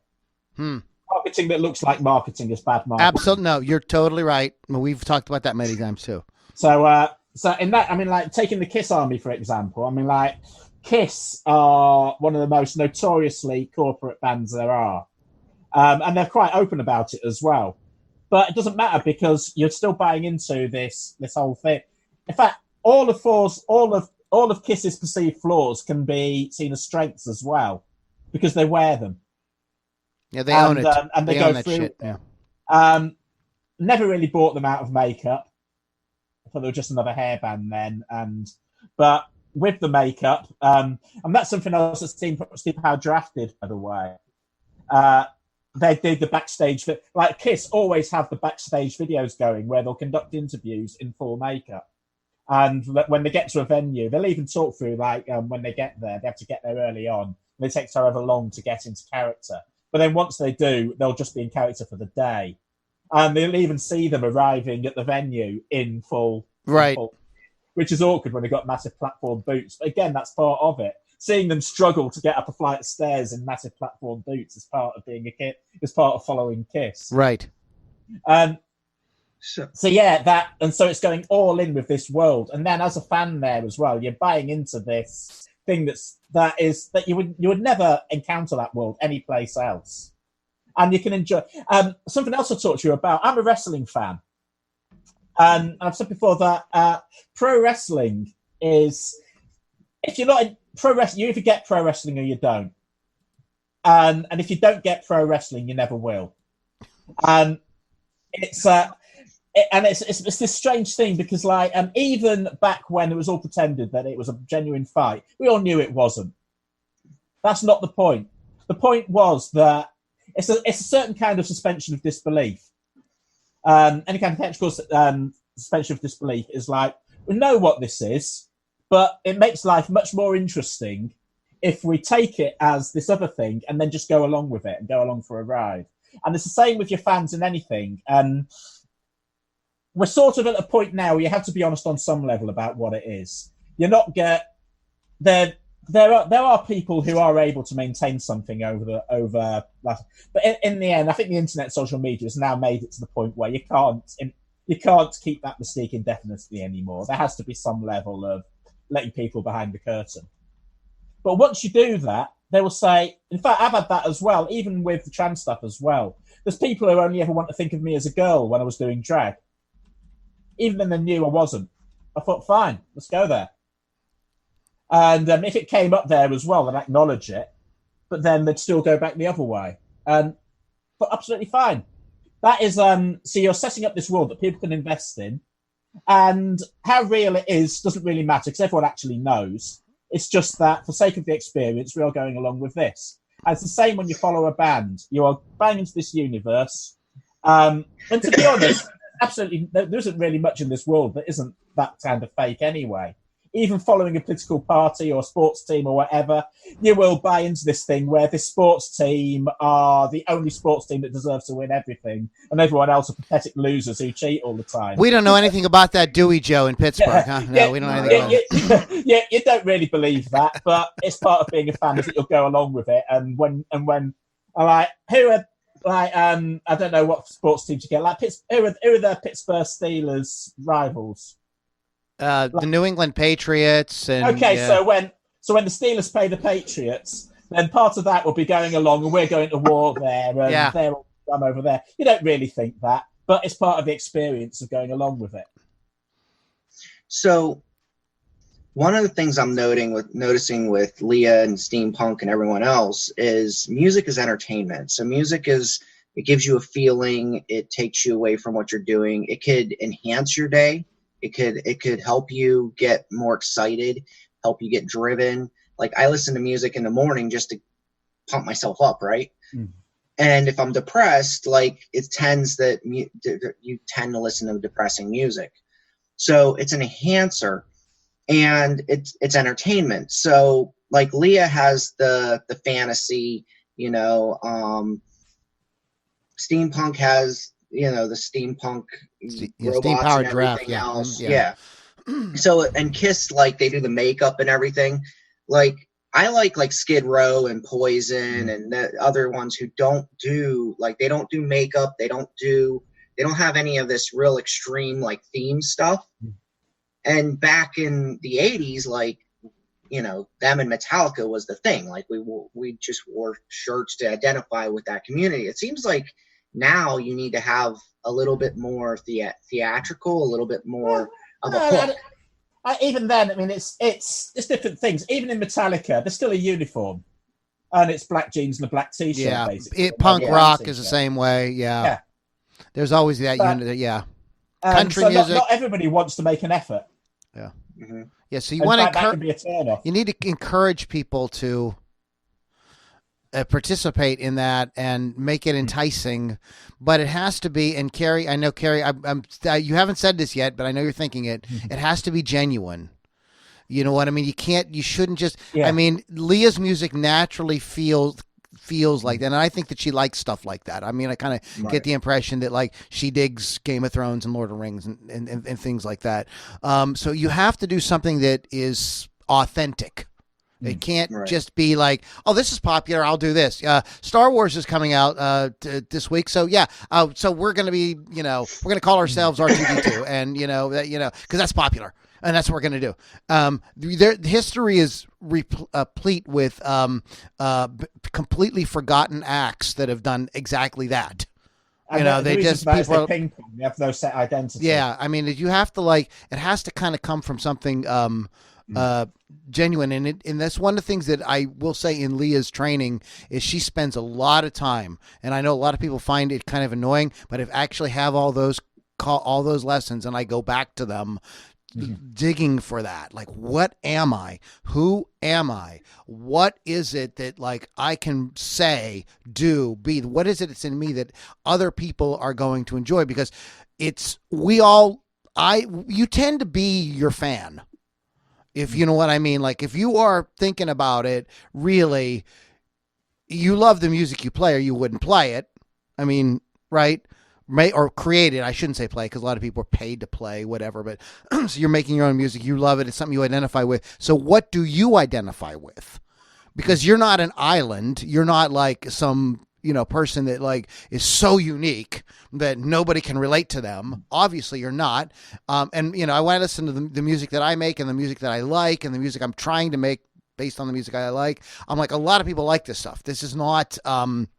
Marketing that looks like marketing is bad marketing. Absolutely, no, you're totally right. We've talked about that many times too. So in that, I mean, like taking the Kiss Army for example, I mean, like Kiss are one of the most notoriously corporate bands there are, and they're quite open about it as well. But it doesn't matter because you're still buying into this whole thing. In fact, all of Kiss's perceived flaws can be seen as strengths as well because they wear them. Yeah, they own it. And they go through shit. Yeah. Never really bought them out of makeup. I thought they were just another hairband then. But with the makeup, and that's something else that Steve Howe drafted, by the way. They did the backstage, like Kiss always have the backstage videos going where they'll conduct interviews in full makeup. And when they get to a venue, they'll even talk through, like, when they get there, they have to get there early on. And it takes however long to get into character. But then once they do, they'll just be in character for the day. And they'll even see them arriving at the venue in full. Right. Which is awkward when they've got massive platform boots. But again, that's part of it. Seeing them struggle to get up a flight of stairs in massive platform boots is part of being a Kiss, is part of following Kiss. Right. So yeah, so it's going all in with this world. And then as a fan there as well, you're buying into this thing that you would never encounter that world anyplace else, and you can enjoy. Something else I'll talk to you about. I'm a wrestling fan, and I've said before that pro wrestling is, if you're not in pro wrestling, you either get pro wrestling or you don't, and if you don't get pro wrestling, you never will. It's this strange thing because, like, even back when it was all pretended that it was a genuine fight, we all knew it wasn't. That's not the point. The point was that it's a certain kind of suspension of disbelief. Any kind of technical suspension of disbelief is like, we know what this is, but it makes life much more interesting if we take it as this other thing and then just go along with it and go along for a ride. And it's the same with your fans in anything. We're sort of at a point now where you have to be honest on some level about what it is. You're not there are people who are able to maintain something over but in the end, I think the internet, social media has now made it to the point where you can't keep that mystique indefinitely anymore. There has to be some level of letting people behind the curtain. But once you do that, they will say, in fact, I've had that as well, even with the trans stuff as well. There's people who only ever want to think of me as a girl when I was doing drag. Even when they knew I wasn't. I thought, fine, let's go there. And if it came up there as well, they'd acknowledge it, but then they'd still go back the other way. But absolutely fine. That is, so you're setting up this world that people can invest in, and how real it is doesn't really matter because everyone actually knows. It's just that for sake of the experience, we are going along with this. And it's the same when you follow a band. You are banging into this universe. And to be honest, absolutely, there isn't really much in this world that isn't that kind of fake anyway. Even following a political party or a sports team or whatever, you will buy into this thing where this sports team are the only sports team that deserves to win everything, and everyone else are pathetic losers who cheat all the time. We don't know anything about that, do we, Joe, in Pittsburgh? Huh? No, we don't know anything about it. Yeah, you don't really believe that, but it's part of being a fan is that you'll go along with it. And when I'm like, like I don't know what sports teams you get. Like who are the Pittsburgh Steelers rivals? The New England Patriots and Okay, so when the Steelers play the Patriots, then part of that will be going along, and we're going to war there, and Yeah. they're all done over there. You don't really think that, but it's part of the experience of going along with it. So one of the things I'm noticing with Leah and Steampunk and everyone else is music is entertainment. So it gives you a feeling, it takes you away from what you're doing. It could enhance your day. It could help you get more excited, help you get driven. Like I listen to music in the morning just to pump myself up, right? Mm. And if I'm depressed, like it tends that you tend to listen to depressing music. So it's an enhancer and it's entertainment. So like Leah has the fantasy, Steampunk has, the steampunk robots steam-powered and Giraffe, everything else. Yeah. So, and Kiss, like they do the makeup and everything. Like I like Skid Row and Poison and the other ones who don't do makeup. They don't have any of this real extreme like theme stuff. And back in the 80s, like, them and Metallica was the thing. Like we just wore shirts to identify with that community. It seems like now you need to have a little bit more theatrical, a little bit more of a hook. Even then, I mean, it's different things. Even in Metallica, there's still a uniform, and it's black jeans and a black t-shirt. Yeah, basically. Punk rock is the same way. Yeah. There's always that unit. Yeah, country so music. Not everybody wants to make an effort. Yeah, mm-hmm. Yeah. So you want to that can be a turn-off. You need to encourage people to participate in that and make it enticing, but it has to be. And Carrie, I know Carrie, you haven't said this yet, but I know you're thinking it. It has to be genuine. You know what I mean? You shouldn't just. Yeah. I mean, Leah's music naturally feels like that, and I think that she likes stuff like that. I mean, I kind of get the impression that like she digs Game of Thrones and Lord of the Rings and things like that. So you have to do something that is authentic. It can't just be like, oh, this is popular, I'll do this. Star Wars is coming out this week, so yeah. So we're going to be, we're going to call ourselves R2D2, and because that's popular, and that's what we're going to do. History is replete with completely forgotten acts that have done exactly that. They just people ping pong. They have no set identity. Yeah, I mean, you have to it has to kind of come from something genuine, and that's one of the things that I will say in Leah's training is she spends a lot of time, and I know a lot of people find it kind of annoying, but if I actually have all those lessons and I go back to them digging for that, like, what am I? Who am I? What is it that like I can say, do, be? What is it that's in me that other people are going to enjoy? Because you tend to be your fan. If you know what I mean, like if you are thinking about it, really, you love the music you play or you wouldn't play it. I mean, right? Or create it. I shouldn't say play because a lot of people are paid to play, whatever. But so you're making your own music. You love it. It's something you identify with. So what do you identify with? Because you're not an island. You're not like some person that like is so unique that nobody can relate to them. Obviously you're not. And I want to listen to the music that I make and the music that I like and the music I'm trying to make based on the music I like. I'm like, a lot of people like this stuff. This is not, I'm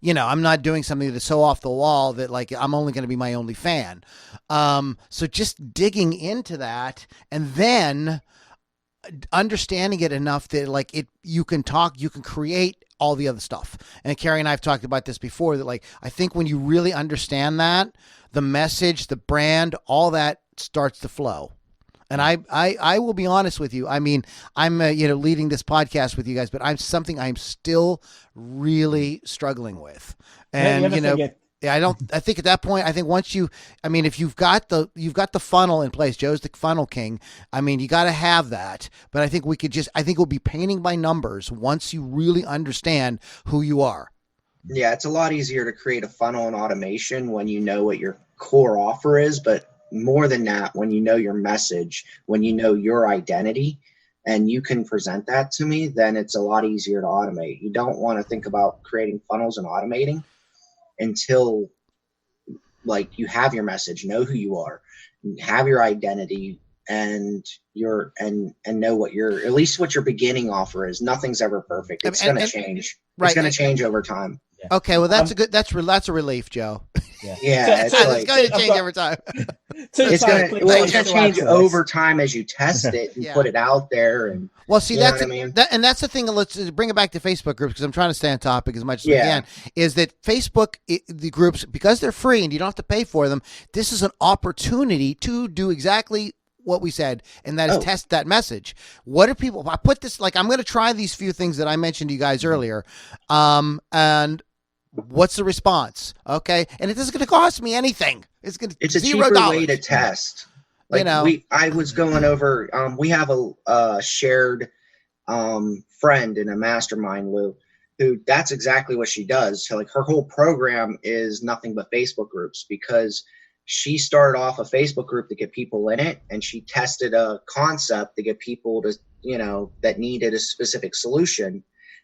not doing something that's so off the wall that like, I'm only going to be my only fan. So just digging into that and then understanding it enough that like you can create all the other stuff. And Carrie and I have talked about this before, that like, I think when you really understand that, the message, the brand, all that starts to flow. And I will be honest with you. I mean, I'm leading this podcast with you guys, but I'm still really struggling with. And I think at that point, I think once if you've got the funnel in place, Joe's the funnel king. I mean, you got to have that, but I think we'll be painting by numbers once you really understand who you are. Yeah. It's a lot easier to create a funnel and automation when you know what your core offer is, but more than that, when you know your message, when you know your identity, and you can present that to me, then it's a lot easier to automate. You don't want to think about creating funnels and automating until like you have your message, know who you are, have your identity, and know what your, at least what your beginning offer is. Nothing's ever perfect. It's going to change. Right. It's going to change over time. Yeah. Okay, well that's a relief, Joe. Yeah, it's going to change over time. It's going to change over time as you test it and put it out there. And well, see, that's what I mean? That's the thing. Let's bring it back to Facebook groups, because I'm trying to stay on topic as much as we can. Is that Facebook, the groups, because they're free and you don't have to pay for them, this is an opportunity to do exactly what we said, and that is test that message. What are people? I put this, like, I'm going to try these few things that I mentioned to you guys earlier, and what's the response? Okay, and it isn't going to cost me anything. It's a cheaper way to test. Like, I was going over. We have a shared friend in a mastermind, Lou, who that's exactly what she does. So, like, her whole program is nothing but Facebook groups, because she started off a Facebook group to get people in it, and she tested a concept to get people to, that needed a specific solution.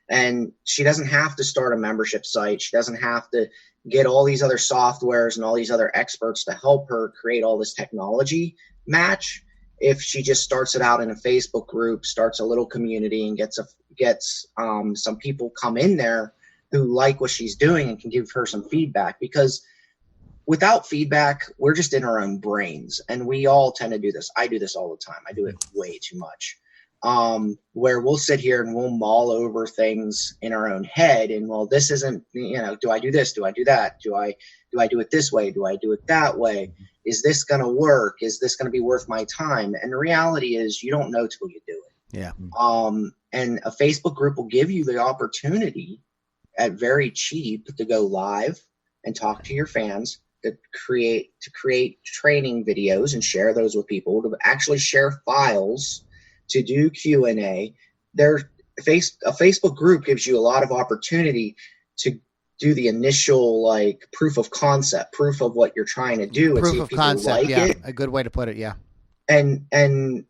And she doesn't have to start a membership site. She doesn't have to get all these other softwares and all these other experts to help her create all this technology match. If she just starts it out in a Facebook group, starts a little community, and gets some people come in there who like what she's doing and can give her some feedback. Because without feedback, we're just in our own brains, and we all tend to do this. I do this all the time. I do it way too much. Where we'll sit here and we'll mull over things in our own head, and, well, this isn't, do I do this? Do I do that? Do I do it this way? Do I do it that way? Is this going to work? Is this going to be worth my time? And the reality is, you don't know till you do it. Yeah. And a Facebook group will give you the opportunity at very cheap to go live and talk to your fans, to create training videos and share those with people, to actually share files, to do Q&A. A Facebook group gives you a lot of opportunity to do the initial, like, proof of concept, proof of what you're trying to do. Proof of concept, a good way to put it, And then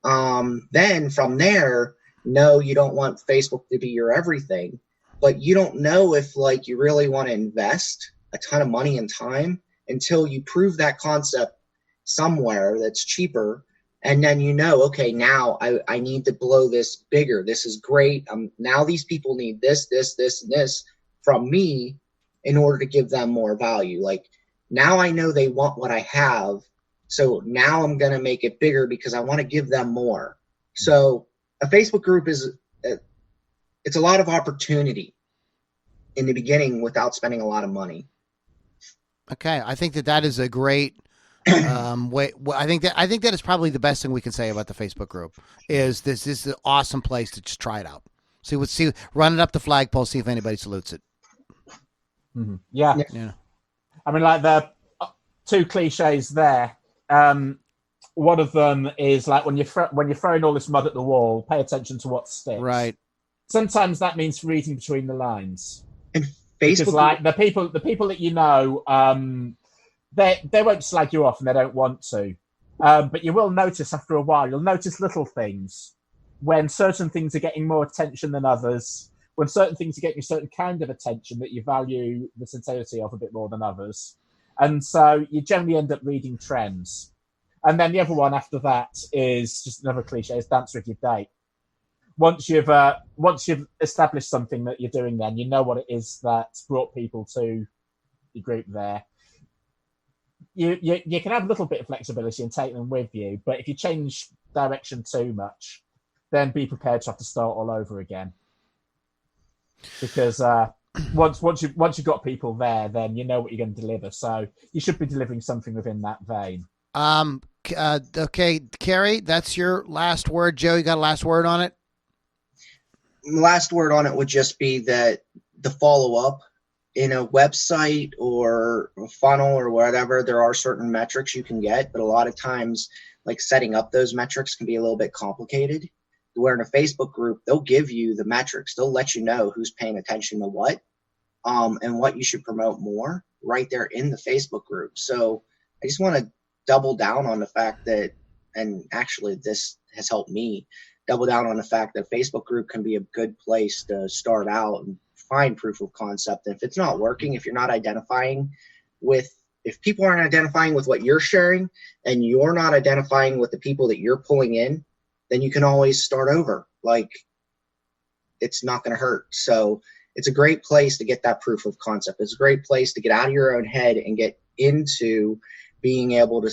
from there, no, you don't want Facebook to be your everything, but you don't know if, like, you really want to invest a ton of money and time until you prove that concept somewhere that's cheaper. And then, okay, now I need to blow this bigger. This is great. Now these people need this, and this from me in order to give them more value. Like, now I know they want what I have. So now I'm going to make it bigger because I want to give them more. So a Facebook group it's a lot of opportunity in the beginning without spending a lot of money. Okay. I think that is a great way. I think that is probably the best thing we can say about the Facebook group is this is an awesome place to just try it out. Run it up the flagpole, see if anybody salutes it. Mm-hmm. Yeah. I mean, like, the two cliches there. One of them is, like, when you're throwing all this mud at the wall, pay attention to what sticks. Right. Sometimes that means reading between the lines. And Facebook, because, like, the people that they won't slag you off and they don't want to. But you will notice after a while, you'll notice little things when certain things are getting more attention than others, when certain things are getting a certain kind of attention that you value the sincerity of a bit more than others. And so you generally end up reading trends. And then the other one after that is just another cliche, is dance with your date. Once you've established something that you're doing, then you know what it is that's brought people to your group there. You can have a little bit of flexibility and take them with you, but if you change direction too much, then be prepared to have to start all over again. Because once you've got people there, then you know what you're going to deliver. So you should be delivering something within that vein. Okay, Carrie, that's your last word. Joe, you got a last word on it? Last word on it would just be that the follow-up in a website or a funnel or whatever, there are certain metrics you can get, but a lot of times, like, setting up those metrics can be a little bit complicated. Where in a Facebook group, they'll give you the metrics. They'll let you know who's paying attention to what, and what you should promote more right there in the Facebook group. So I just want to double down on the fact that, and actually this has helped me, double down on the fact that Facebook group can be a good place to start out and find proof of concept. And if it's not working, if you're not identifying with, if people aren't identifying with what you're sharing and you're not identifying with the people that you're pulling in, then you can always start over. Like, it's not going to hurt. So it's a great place to get that proof of concept. It's a great place to get out of your own head and get into being able to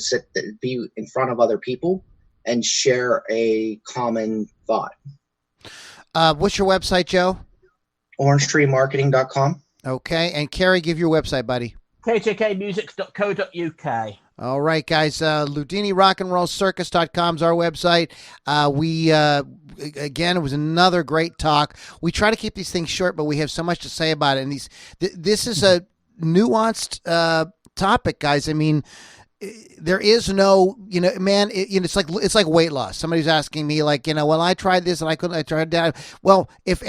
be in front of other people and share a common thought. What's your website, Joe? OrangeTreeMarketing.com. Okay. And Kerry, give your website, buddy. kjkmusics.co.uk. All right, guys. LudiniRockandRollCircus.com is our website. Again, it was another great talk. We try to keep these things short, but we have so much to say about it. And this is a nuanced topic, guys. I mean, there is no, man, it's like weight loss. Somebody's asking me, like, well, I tried this and I tried that. Well, if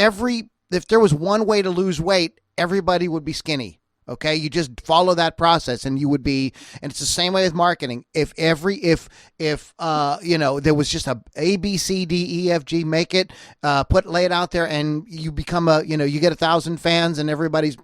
there was one way to lose weight, everybody would be skinny. Okay, you just follow that process and you would be, and it's the same way with marketing. If there was just a B, C, D, E, F, G, make it, lay it out there, and you become you get 1,000 fans and everybody's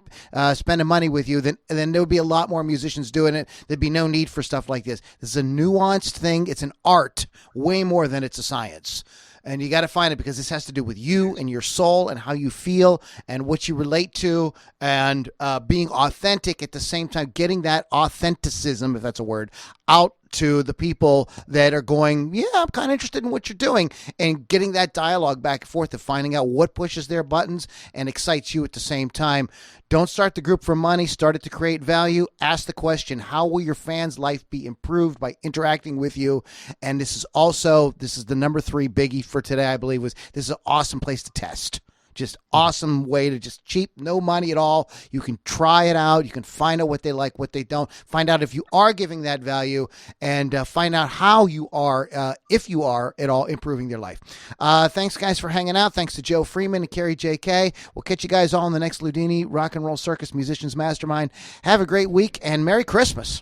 spending money with you, then there would be a lot more musicians doing it. There'd be no need for stuff like this. This is a nuanced thing. It's an art way more than it's a science. And you got to find it, because this has to do with you and your soul and how you feel and what you relate to, and being authentic at the same time, getting that authenticism, if that's a word, out to the people that are going, yeah, I'm kind of interested in what you're doing, and getting that dialogue back and forth of finding out what pushes their buttons and excites you at the same time. Don't start the group for money. Start it to create value. Ask the question, how will your fans' life be improved by interacting with you? And this is the number 3 biggie for today, I believe, this is an awesome place to test. Just awesome way to just cheap, no money at all. You can try it out. You can find out what they like, what they don't. Find out if you are giving that value, and find out how you are, if you are at all improving their life. Thanks, guys, for hanging out. Thanks to Joe Freeman and Kerry JK. We'll catch you guys all in the next Ludini Rock and Roll Circus Musicians Mastermind. Have a great week, and Merry Christmas.